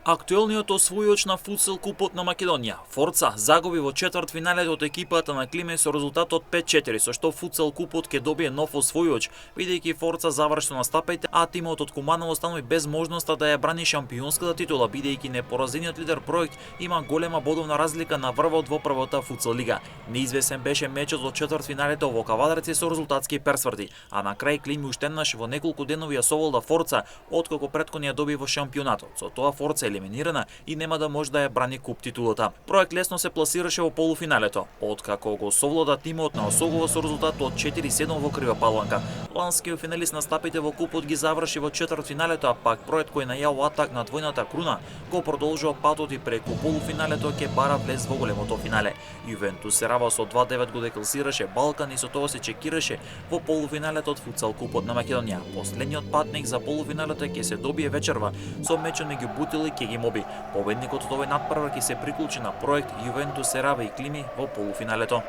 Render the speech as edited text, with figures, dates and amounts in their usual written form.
Актуелниот освојач на футсал купот на Македонија, Форца, загуби во четвртфиналето од екипата на Климе со резултатот 5-4, со што футсал купот ќе добие нов освојач, бидејќи Форца заврши на стапите, а тимот од Куманово останува без можноста да ја брани шампионската титула, бидејќи непоразениот лидер проект има голема бодовна разлика на врвот во првата футсал лига. Неизвесен беше мечот во четвртфиналето во Кавадарци со резултатски персврти, а на крај Клими уште еднаш во неколку денови ја соволда Форца, откако претходно ја доби во шампионатот. Со тоа Форца елиминирана и нема да може да ја брани куп титулата. Проект лесно се пласираше во полуфиналето, откако го совлада тимот на Осогова со резултат од 4-7 во Крива Паланка. Ланскиот финалист на стапите во купот ги заврши во четвртфиналето, а пак проект кој најавил атак на двојната круна го продолжува патот и преку полуфиналето ќе бара влез во големото финале. Јувентус се рава со 2-9 го декласираше Балкан и со тоа се чекираше во полуфиналето од футсал купот на Македонија. Последниот патник за полуфиналето ќе се добие вечерва со мечот меѓу Бутил и Кеги Моби. Победникот од овој надпревар ќе се приклучи на проект Јувентус се рава и Клими во полуфиналето.